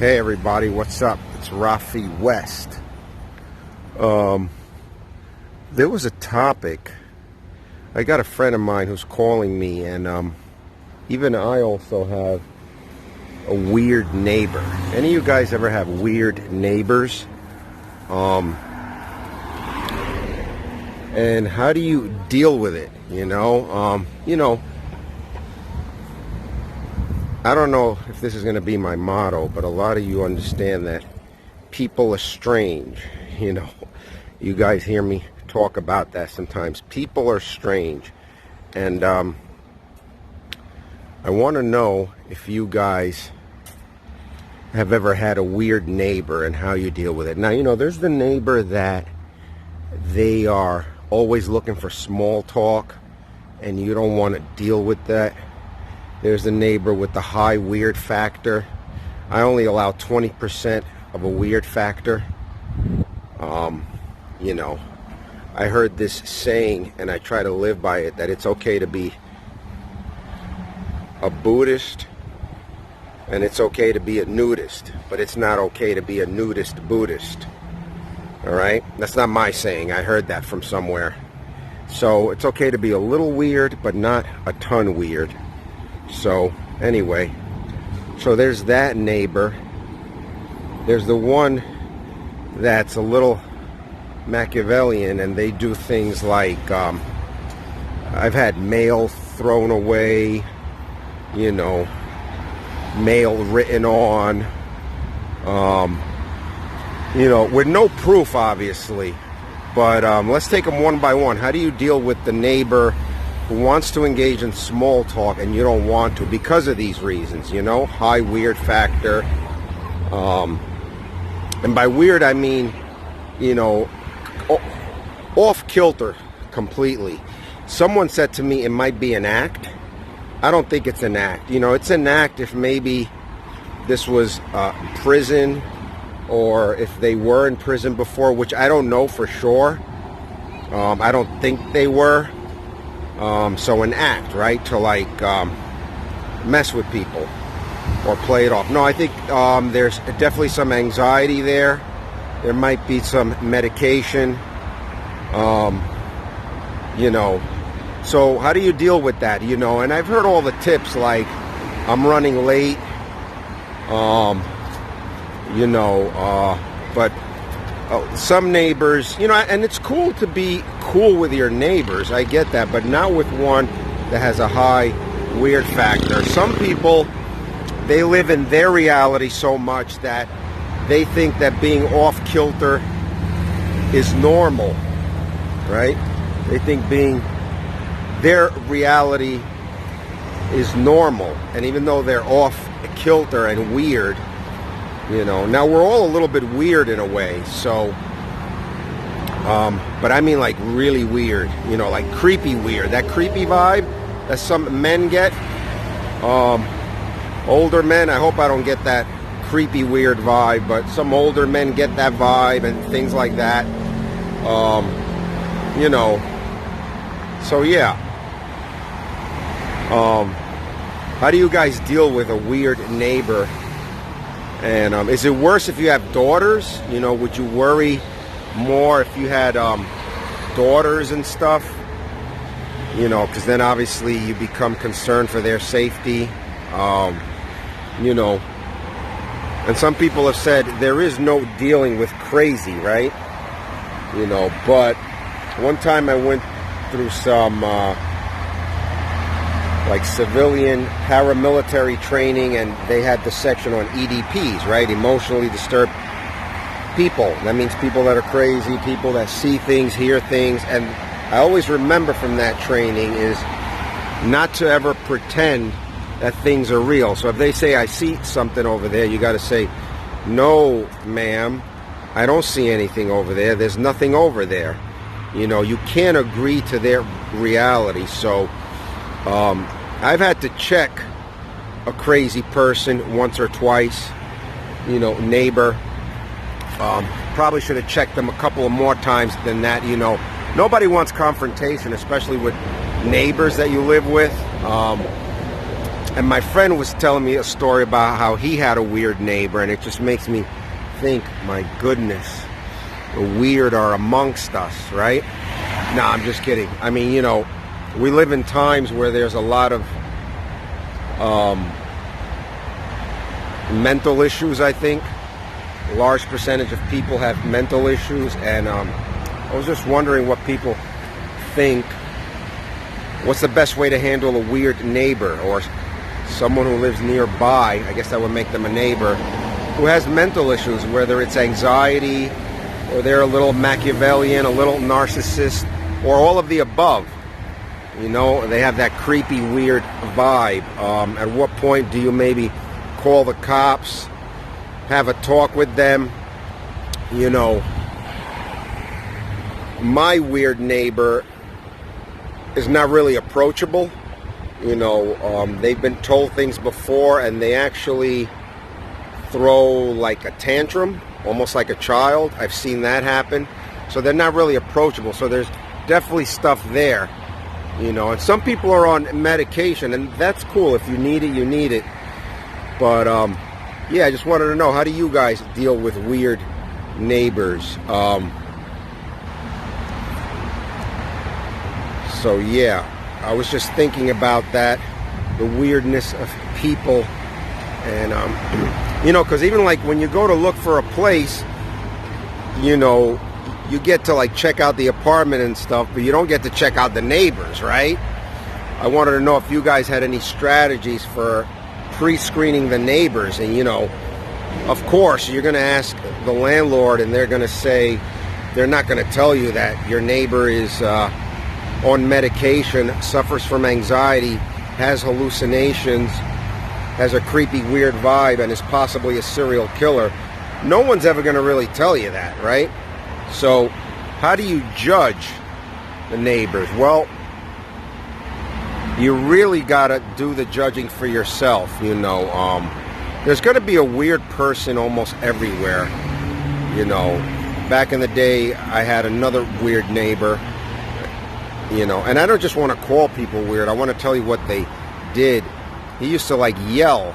Hey everybody, what's up? It's Rafe West. There was a topic. I got a friend of mine who's calling me, and even I also have a weird neighbor. Any of you guys ever have weird neighbors? And how do you deal with it? I don't know if this is going to be my motto, but a lot of you understand that people are strange. You guys hear me talk about that sometimes. People are strange. And I want to know if you guys have ever had a weird neighbor and how you deal with it. Now, there's the neighbor that they are always looking for small talk and you don't want to deal with that. There's the neighbor with the high weird factor. I only allow 20% of a weird factor. I heard this saying, and I try to live by it, that it's okay to be a Buddhist and it's okay to be a nudist, but it's not okay to be a nudist Buddhist. All right? That's not my saying. I heard that from somewhere. So it's okay to be a little weird, but not a ton weird. So anyway, so there's that neighbor. There's the one that's a little Machiavellian, and they do things like I've had mail thrown away, mail written on, with no proof, obviously. But let's take them one by one. How do you deal with the neighbor who wants to engage in small talk and you don't want to because of these reasons, high weird factor. And by weird, I mean, off kilter completely. Someone said to me it might be an act. I don't think it's an act. It's an act if maybe this was prison, or if they were in prison before, which I don't know for sure. I don't think they were. So an act, right? To mess with people or play it off. No, I think there's definitely some anxiety there. There might be some medication. So how do you deal with that? And I've heard all the tips, like I'm running late. But some neighbors, and it's cool to be cool with your neighbors. I get that, but not with one that has a high weird factor. Some people, they live in their reality so much that they think that being off kilter is normal, right? They think their reality is normal, and even though they're off kilter and weird, now we're all a little bit weird in a way, so but I mean like really weird, like creepy weird, that creepy vibe that some men get, older men. I hope I don't get that creepy weird vibe, but some older men get that vibe and things like that. So yeah. How do you guys deal with a weird neighbor? And is it worse if you have daughters? Would you worry more if you had daughters and stuff? Because then obviously you become concerned for their safety. And some people have said there is no dealing with crazy, right? But one time I went through some civilian paramilitary training, and they had the section on EDPs, right? Emotionally disturbed people. That means people that are crazy, people that see things, hear things. And I always remember from that training is not to ever pretend that things are real. So if they say, I see something over there, you got to say, no, ma'am, I don't see anything over there. There's nothing over there. You can't agree to their reality. So I've had to check a crazy person once or twice, neighbor. Probably should have checked them a couple of more times than that. Nobody wants confrontation, especially with neighbors that you live with. And my friend was telling me a story about how he had a weird neighbor, and it just makes me think, my goodness, the weird are amongst us, right? No, I'm just kidding. I mean, you know, we live in times where there's a lot of mental issues, I think. A large percentage of people have mental issues, and I was just wondering what people think. What's the best way to handle a weird neighbor or someone who lives nearby? I guess that would make them a neighbor who has mental issues, whether it's anxiety or they're a little Machiavellian, a little narcissist, or all of the above. You know, they have that creepy, weird vibe. At what point do you maybe call the cops, have a talk with them? You know, my weird neighbor is not really approachable. You know, they've been told things before, and they actually throw like a tantrum, almost like a child. I've seen that happen. So they're not really approachable. So there's definitely stuff there, you know. And some people are on medication, and that's cool. If you need it, you need it. But yeah, I just wanted to know, how do you guys deal with weird neighbors? So yeah, I was just thinking about that, the weirdness of people. And you know, because even like when you go to look for a place, you know, you get to like check out the apartment and stuff, but you don't get to check out the neighbors, right? I wanted to know if you guys had any strategies for pre-screening the neighbors. And you know, of course you're going to ask the landlord, and they're going to say, they're not going to tell you that your neighbor is on medication, suffers from anxiety, has hallucinations, has a creepy, weird vibe, and is possibly a serial killer. No one's ever going to really tell you that, right? So how do you judge the neighbors? Well, you really got to do the judging for yourself, you know. There's going to be a weird person almost everywhere, you know. Back in the day, I had another weird neighbor, you know, and I don't just want to call people weird. I want to tell you what they did. He used to like yell,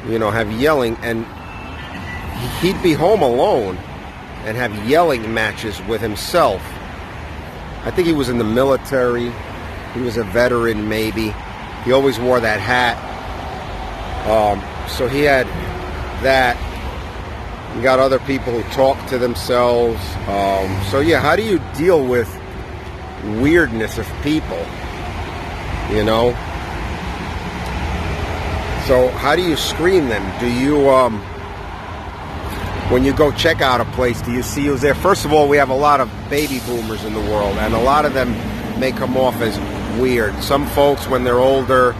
you know, have yelling, and he'd be home alone and have yelling matches with himself. I think he was in the military. He was a veteran, maybe. He always wore that hat. So he had that. You got other people who talk to themselves. So yeah, how do you deal with weirdness of people? You know? So how do you screen them? Do you, when you go check out a place, do you see who's there? First of all, we have a lot of baby boomers in the world, and a lot of them may come off as weird. Some folks, when they're older,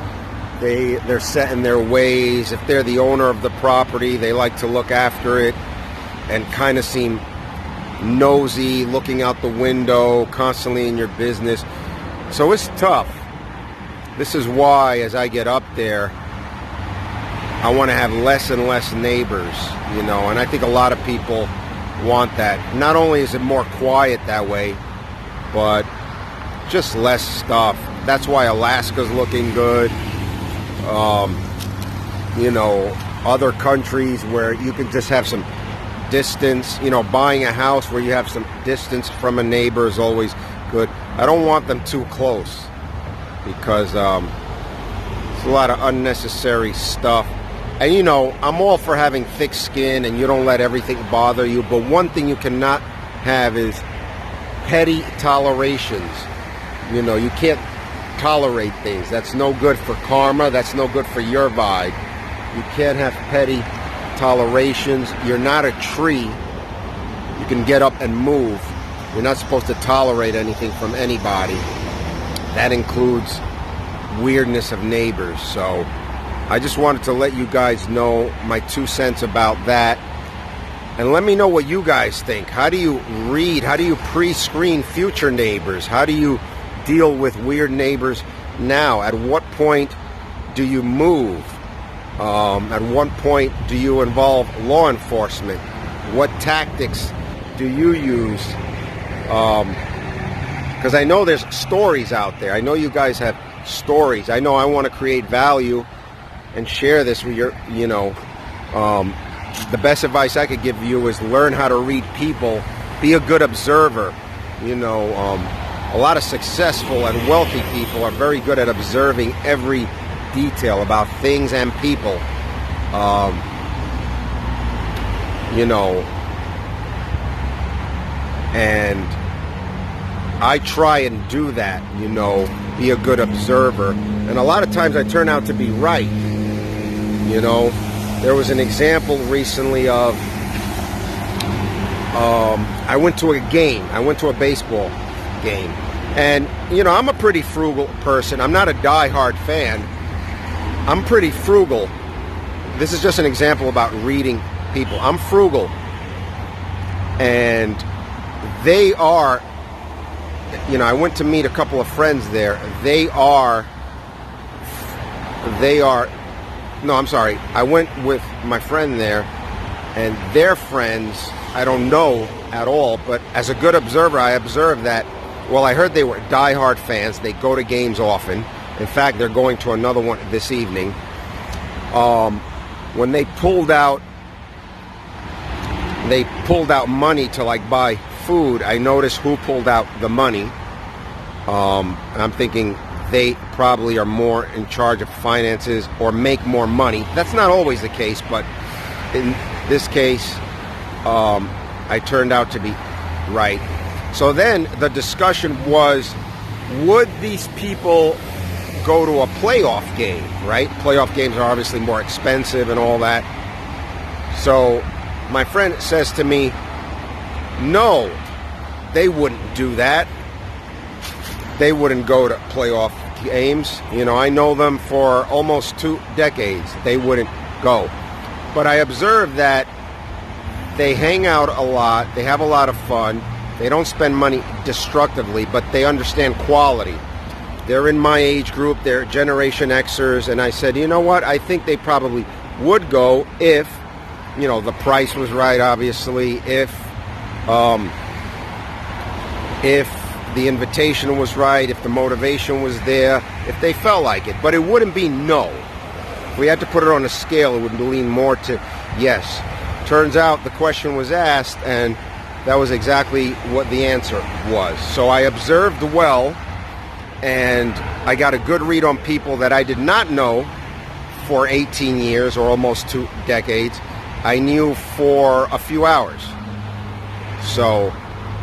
they're set in their ways. If they're the owner of the property, they like to look after it and kind of seem nosy, looking out the window, constantly in your business. So it's tough. This is why, as I get up there, I want to have less and less neighbors, you know, and I think a lot of people want that. Not only is it more quiet that way, but just less stuff. That's why Alaska's looking good. You know, other countries where you can just have some distance, you know, buying a house where you have some distance from a neighbor is always good. I don't want them too close because it's a lot of unnecessary stuff. And you know, I'm all for having thick skin and you don't let everything bother you, but one thing you cannot have is petty tolerations. You know, you can't tolerate things. That's no good for karma. That's no good for your vibe. You can't have petty tolerations. You're not a tree. You can get up and move. You're not supposed to tolerate anything from anybody. That includes weirdness of neighbors. So I just wanted to let you guys know my 2 cents about that. And let me know what you guys think. How do you read? How do you pre-screen future neighbors? How do you deal with weird neighbors now? At what point do you move? At what point do you involve law enforcement? What tactics do you use? Because I know there's stories out there. I know you guys have stories. I know I want to create value and share this with your, the best advice I could give you is learn how to read people. Be a good observer. A lot of successful and wealthy people are very good at observing every detail about things and people. And I try and do that, be a good observer. And a lot of times I turn out to be right. There was an example recently of, I went to a game. I went to a baseball game. And, I'm a pretty frugal person. I'm not a diehard fan. I'm pretty frugal. This is just an example about reading people. I'm frugal. And they are, I went to meet a couple of friends there. I went with my friend there, and their friends, I don't know at all, but as a good observer, I observed that, I heard they were diehard fans. They go to games often. In fact, they're going to another one this evening. When they pulled out money to buy food, I noticed who pulled out the money. And I'm thinking they probably are more in charge of finances or make more money. That's not always the case, but in this case, I turned out to be right. So then the discussion was, would these people go to a playoff game, right? Playoff games are obviously more expensive and all that. So my friend says to me, no, they wouldn't do that. They wouldn't go to playoff games. I know them for almost 2 decades. They wouldn't go. But I observed that they hang out a lot. They have a lot of fun. They don't spend money destructively, but they understand quality. They're in my age group. They're Generation Xers. And I said, you know what? I think they probably would go if, the price was right, obviously. If the invitation was right, if the motivation was there, if they felt like it. But it wouldn't be no. If we had to put it on a scale, it would lean more to yes. Turns out the question was asked, and that was exactly what the answer was. So I observed well, and I got a good read on people that I did not know for 18 years or almost 2 decades. I knew for a few hours. So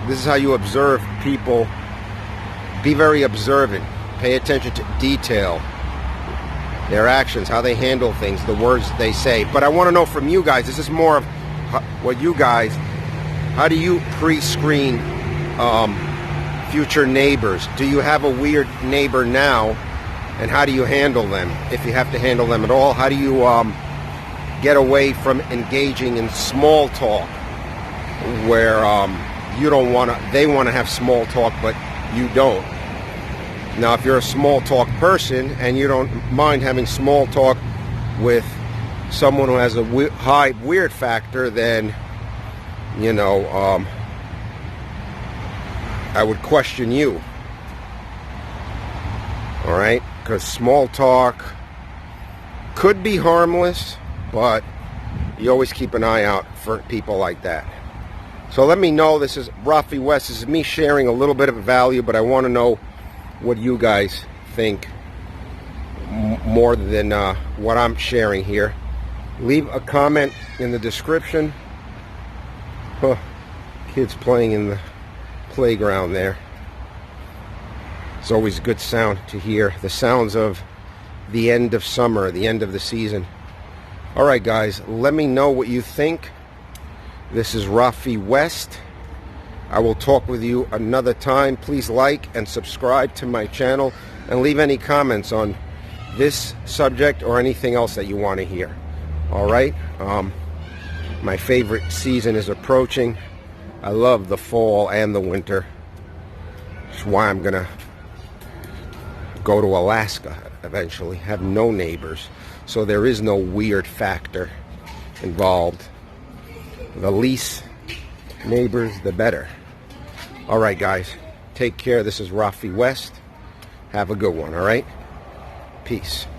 this is how you observe people. Be very observant. Pay attention to detail, their actions, how they handle things, the words they say. But I want to know from you guys, this is more of what you guys, how do you pre-screen future neighbors? Do you have a weird neighbor now? And how do you handle them? If you have to handle them at all, how do you get away from engaging in small talk where you don't want to, they want to have small talk, but you don't. Now, if you're a small talk person and you don't mind having small talk with someone who has a high weird factor, then, I would question you. All right? Because small talk could be harmless, but you always keep an eye out for people like that. So let me know. This is Rafe West. This is me sharing a little bit of value, but I want to know what you guys think more than what I'm sharing here. Leave a comment in the description. Kids playing in the playground there. It's always a good sound to hear. The sounds of the end of summer, the end of the season. All right, guys, let me know what you think. This is Rafe West. I will talk with you another time. Please like and subscribe to my channel and leave any comments on this subject or anything else that you want to hear. All right? My favorite season is approaching. I love the fall and the winter. That's why I'm going to go to Alaska eventually. Have no neighbors. So there is no weird factor involved. The least neighbors, the better. All right, guys. Take care. This is Rafe West. Have a good one, all right? Peace.